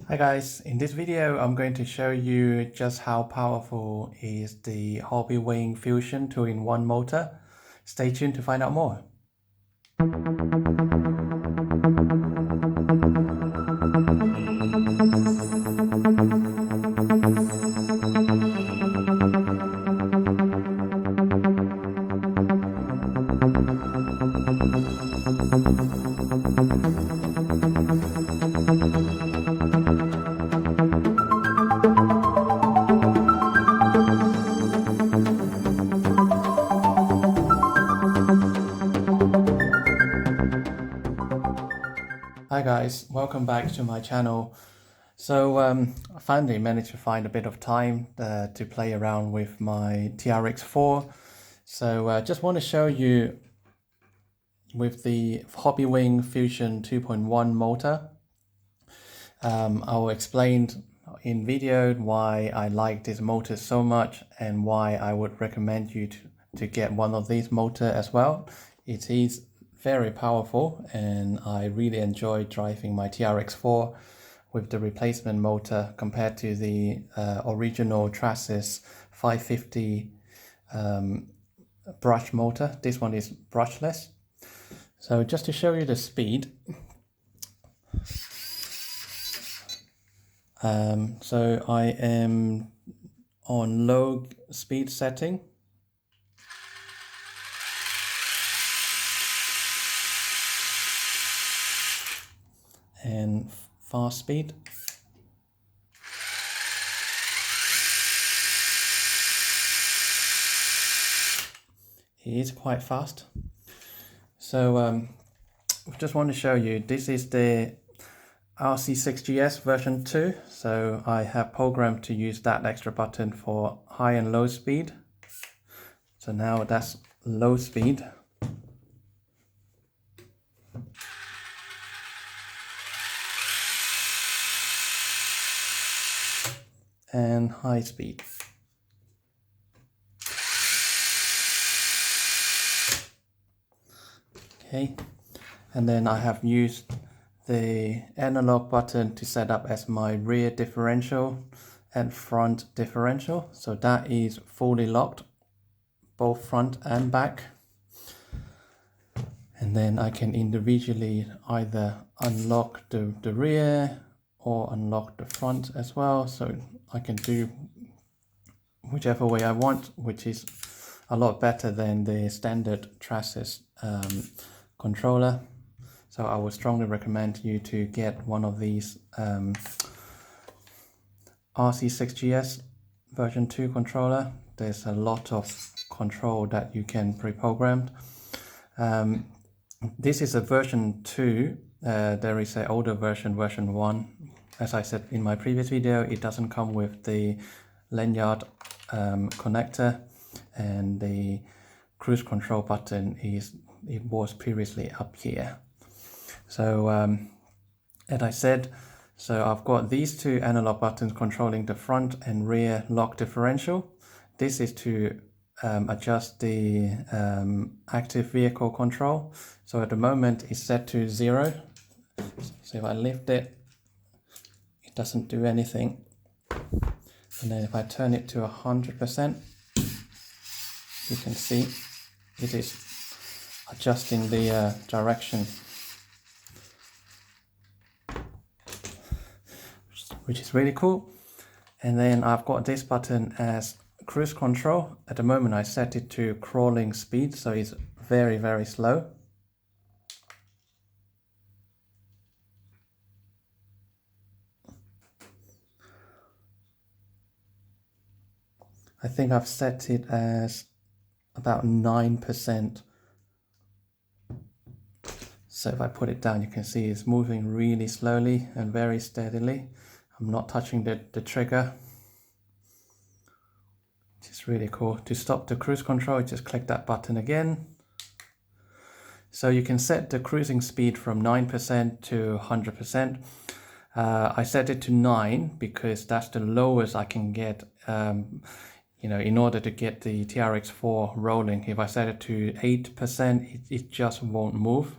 Hi guys, in this video I'm going to show you just how powerful is the HOBBYWING Fusion 2-in-1 motor. Stay tuned to find out more. Hi guys, welcome back to my channel. So I finally managed to find a bit of time to play around with my TRX4. So just want to show you with the HOBBYWING Fusion 2.1 motor. I will explain in video why I like this motor so much and why I would recommend you to get one of these motor as well. It is very powerful and I really enjoy driving my TRX4 with the replacement motor compared to the original Traxxas 550 brush motor. This one is brushless. So just to show you the speed, so I am on low speed setting. And fast speed. It is quite fast. So just want to show you, this is the RC6GS version 2. So I have programmed to use that extra button for high and low speed. So now that's low speed. And high speed. Okay, and then I have used the analog button to set up as my rear differential and front differential. So that is fully locked, both front and back. And then I can individually either unlock the rear or unlock the front as well. So I can do whichever way I want, which is a lot better than the standard Traxxas controller. So I would strongly recommend you to get one of these RC6GS version 2 controller. There's a lot of control that you can pre-program. This is a version 2. There is an older version, version 1. As I said in my previous video, it doesn't come with the lanyard connector, and the cruise control button was previously up here. So as I said, so I've got these two analog buttons controlling the front and rear lock differential. This is to adjust the active vehicle control. So at the moment it's set to 0. So if I lift it, it doesn't do anything. And then if I turn it to 100%, you can see it is adjusting the direction, which is really cool. And then I've got this button as cruise control. At the moment I set it to crawling speed, so it's very, very slow. I think I've set it as about 9%. So if I put it down, you can see it's moving really slowly and very steadily. I'm not touching the trigger. It's really cool. To stop the cruise control, just click that button again. So you can set the cruising speed from 9% to 100%. I set it to 9 because that's the lowest I can get, in order to get the TRX4 rolling. If I set it to 8%, it just won't move.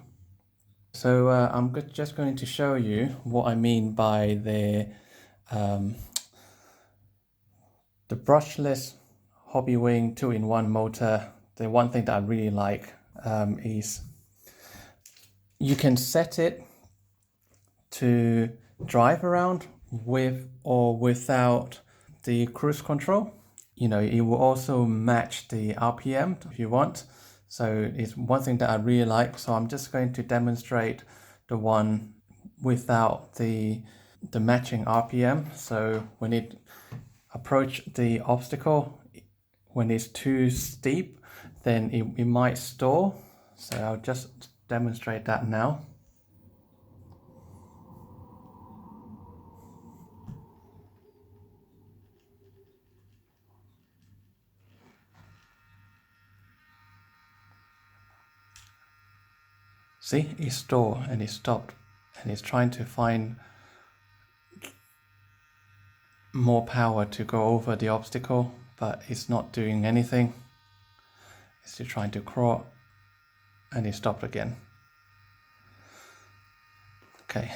So just going to show you what I mean by the brushless HOBBYWING 2-in-1 motor. The one thing that I really like is you can set it to drive around with or without the cruise control. You know, it will also match the RPM if you want. So it's one thing that I really like. So I'm just going to demonstrate the one without the matching RPM. So when it approach the obstacle, when it's too steep, then it might stall. So I'll just demonstrate that now. See, it stalled and it stopped, and it's trying to find more power to go over the obstacle, but it's not doing anything. It's still trying to crawl, and it stopped again. Okay.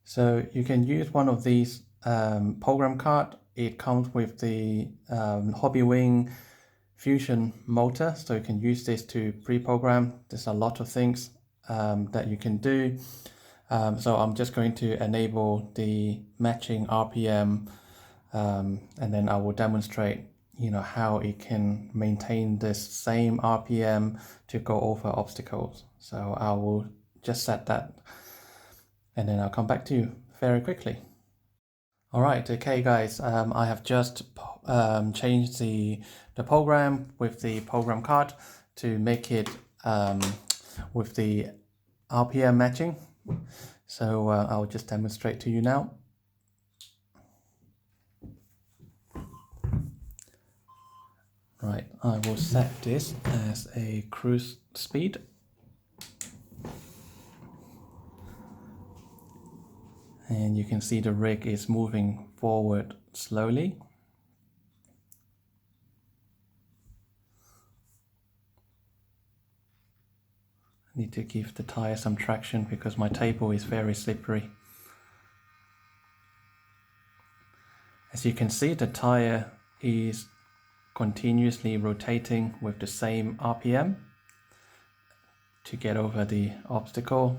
So you can use one of these program card. It comes with the HOBBYWING Fusion motor, so you can use this to pre-program. There's a lot of things that you can do. So I'm just going to enable the matching RPM, and then I will demonstrate, you know, how it can maintain this same RPM to go over obstacles. So I will just set that, and then I'll come back to you very quickly. All right, okay guys, I have just changed the program with the program card to make it with the RPM matching. So I'll just demonstrate to you now. Right, I will set this as a cruise speed. And you can see the rig is moving forward slowly. I need to give the tire some traction because my table is very slippery. As you can see, the tire is continuously rotating with the same RPM to get over the obstacle.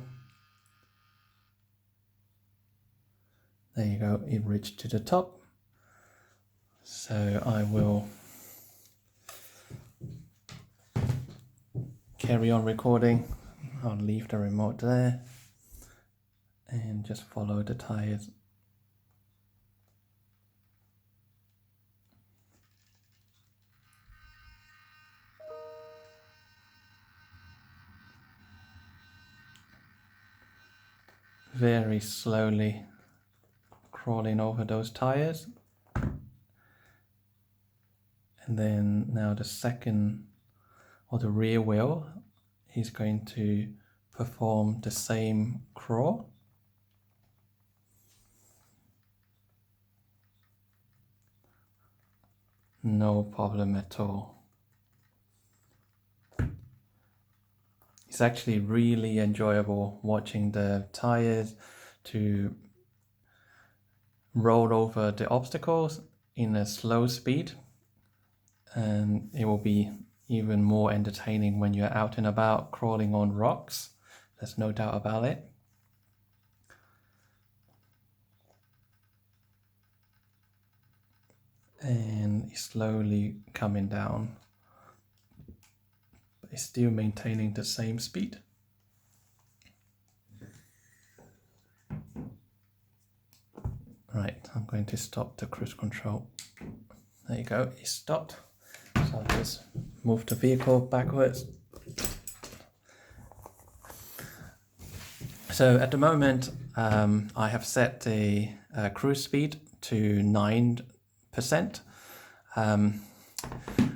There you go, it reached to the top. So I will carry on recording. I'll leave the remote there and just follow the tires. Very slowly crawling over those tires. And then now the second, or the rear wheel, is going to perform the same crawl. No problem at all. It's actually really enjoyable watching the tires to roll over the obstacles in a slow speed, and it will be even more entertaining when you're out and about crawling on rocks. There's no doubt about it. And it's slowly coming down, but it's still maintaining the same speed. Right, I'm going to stop the cruise control. There you go, it stopped. So I'll just move the vehicle backwards. So at the moment, I have set the cruise speed to 9%.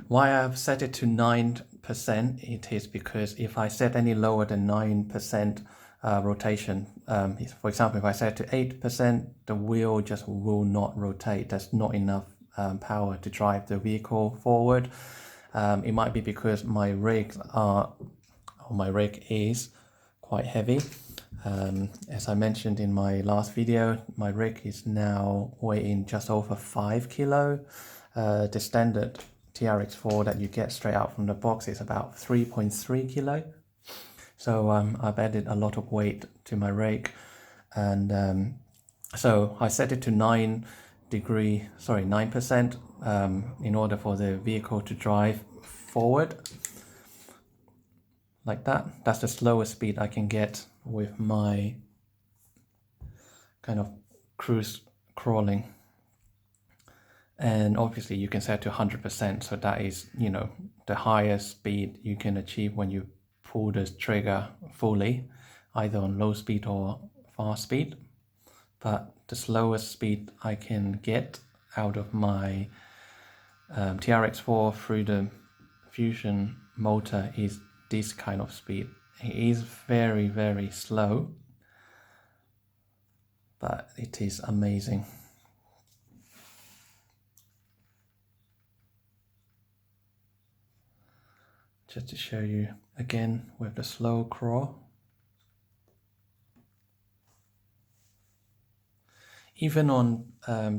Why I've set it to 9%, it is because if I set any lower than 9% rotation, for example, if I set to 8%, the wheel just will not rotate. There's not enough power to drive the vehicle forward. It might be because my rig is quite heavy. As I mentioned in my last video, my rig is now weighing just over 5 kilo. The standard TRX4 that you get straight out from the box is about 3.3 kilo. So I've added a lot of weight to my rig, and so I set it to 9% in order for the vehicle to drive forward like that. That's the slowest speed I can get with my kind of cruise crawling. And obviously you can set to 100%, so that is, you know, the highest speed you can achieve when you pull the trigger fully, either on low speed or fast speed. But the slowest speed I can get out of my TRX4 through the Fusion motor is this kind of speed. It is very, very slow, but it is amazing. Just to show you again with the slow crawl. Even on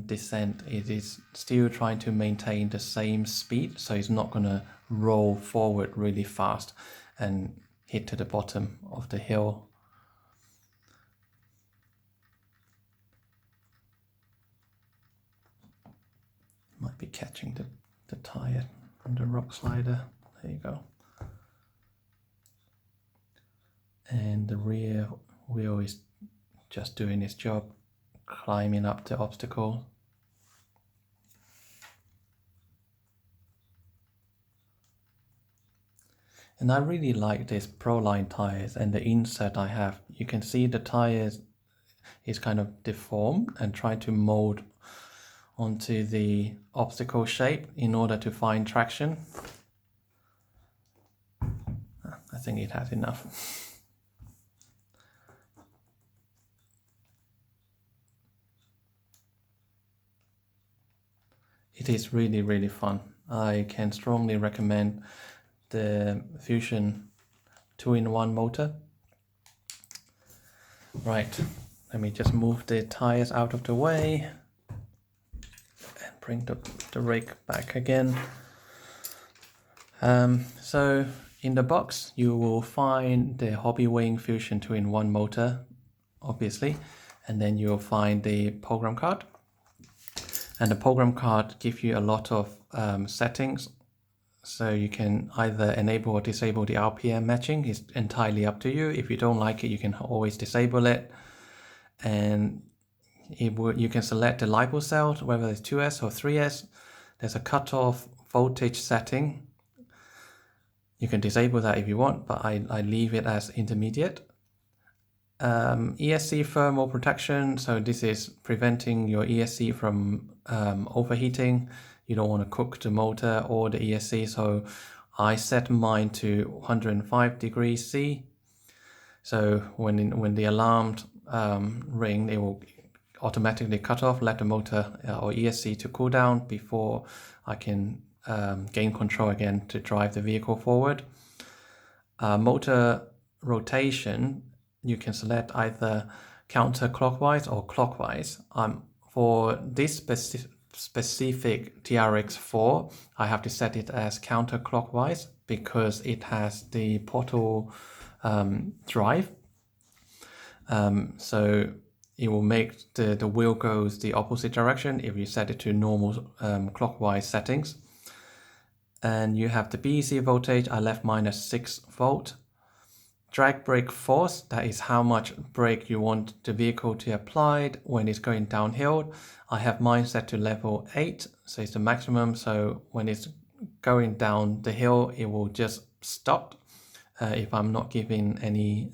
descent, it is still trying to maintain the same speed, so it's not going to roll forward really fast and hit to the bottom of the hill. Might be catching the tire from the rock slider. There you go. And the rear wheel is just doing its job, climbing up the obstacle. And I really like this Proline tires and the insert I have. You can see the tires is kind of deformed and try to mold onto the obstacle shape in order to find traction. I think it has enough. It is really, really fun. I can strongly recommend the Fusion 2-in-1 motor. Right, let me just move the tires out of the way and bring the rig back again. So in the box you will find the HOBBYWING Fusion 2-in-1 motor, obviously, and then you'll find the program card. And the program card gives you a lot of settings, so you can either enable or disable the RPM matching. It's entirely up to you. If you don't like it, you can always disable it. And you can select the LiPo cell, whether it's 2S or 3S. There's a cutoff voltage setting. You can disable that if you want, but I leave it as intermediate. ESC thermal protection, so this is preventing your ESC from overheating. You don't want to cook the motor or the ESC, so I set mine to 105 degrees C. So when the alarm ring, it will automatically cut off, let the motor or ESC to cool down before I can gain control again to drive the vehicle forward. Motor rotation, you can select either counterclockwise or clockwise. For this specific TRX4, I have to set it as counterclockwise because it has the portal drive. So it will make the wheel goes the opposite direction if you set it to normal clockwise settings. And you have the BEC voltage. I left mine at 6 volt. Drag brake force, that is how much brake you want the vehicle to apply when it's going downhill. I have mine set to level 8, so it's the maximum. So when it's going down the hill, it will just stop if I'm not giving any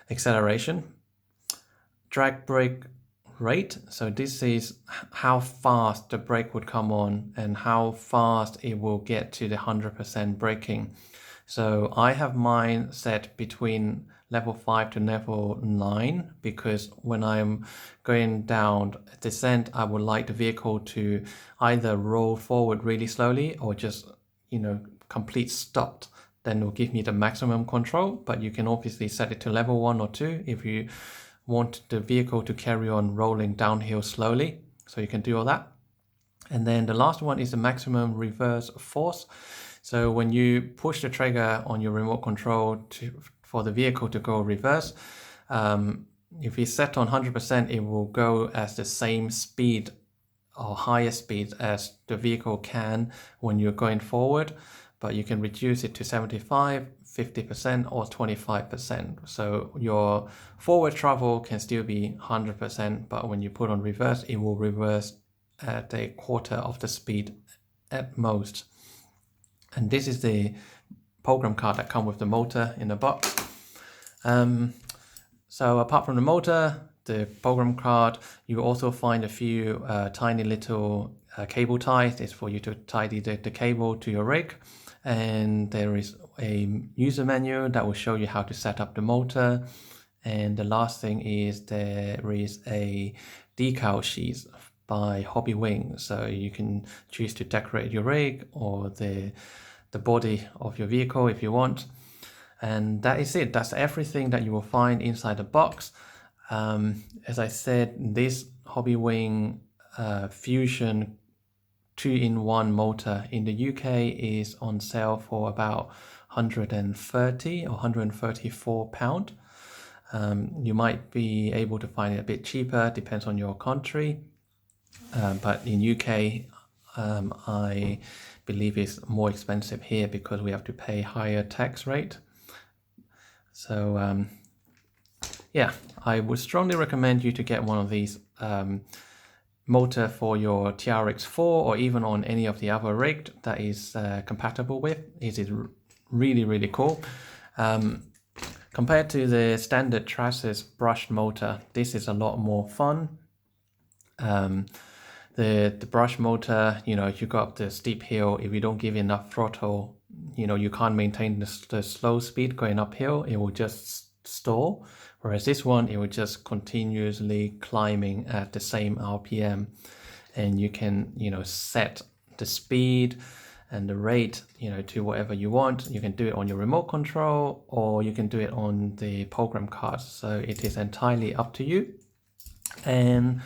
acceleration. Drag brake rate, so this is how fast the brake would come on and how fast it will get to the 100% braking. So I have mine set between level 5 to level 9 because when I'm going down descent, I would like the vehicle to either roll forward really slowly or just complete stopped, then it will give me the maximum control. But you can obviously set it to level 1 or 2 if you want the vehicle to carry on rolling downhill slowly. So you can do all that. And then the last one is the maximum reverse force. So when you push the trigger on your remote control for the vehicle to go reverse, if it's set on 100%, it will go as the same speed or higher speed as the vehicle can when you're going forward, but you can reduce it to 75, 50% or 25%. So your forward travel can still be 100%, but when you put on reverse, it will reverse at a quarter of the speed at most. And this is the program card that comes with the motor in the box. So apart from the motor, the program card, you also find a few tiny little cable ties. It's for you to tie the cable to your rig. And there is a user manual that will show you how to set up the motor. And the last thing is there is a decal sheet by HOBBYWING. So you can choose to decorate your rig or the body of your vehicle if you want. And that is it. That's everything that you will find inside the box. As I said, this HOBBYWING Fusion 2-in-1 motor in the UK is on sale for about 130 or 134 pound. You might be able to find it a bit cheaper, depends on your country. But in UK, I believe it's more expensive here because we have to pay higher tax rate. So yeah, I would strongly recommend you to get one of these motor for your TRX4 or even on any of the other rig that is compatible with. It is really, really cool. Compared to the standard Traxxas brushed motor, this is a lot more fun. The brush motor, if you go up the steep hill, if you don't give enough throttle, you can't maintain the slow speed going uphill. It will just stall. Whereas this one, it will just continuously climbing at the same RPM, and you can, set the speed and the rate, to whatever you want. You can do it on your remote control or you can do it on the program card. So it is entirely up to you. And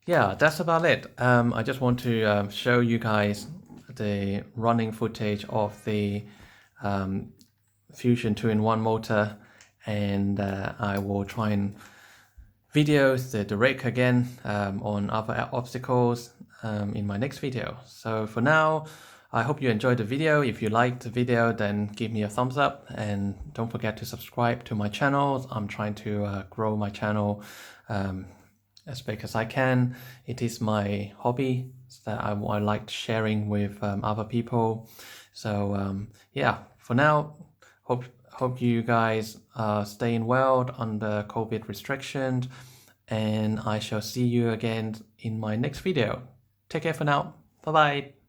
yeah, that's about it. I just want to show you guys the running footage of the Fusion 2-in-1 motor, and I will try and video the rig again on other obstacles in my next video. So for now, I hope you enjoyed the video. If you liked the video, then give me a thumbs up and don't forget to subscribe to my channel. I'm trying to grow my channel as big as I can. It is my hobby that I like sharing with other people. So yeah, for now, hope you guys are staying well under COVID restrictions, and I shall see you again in my next video. Take care for now. Bye bye.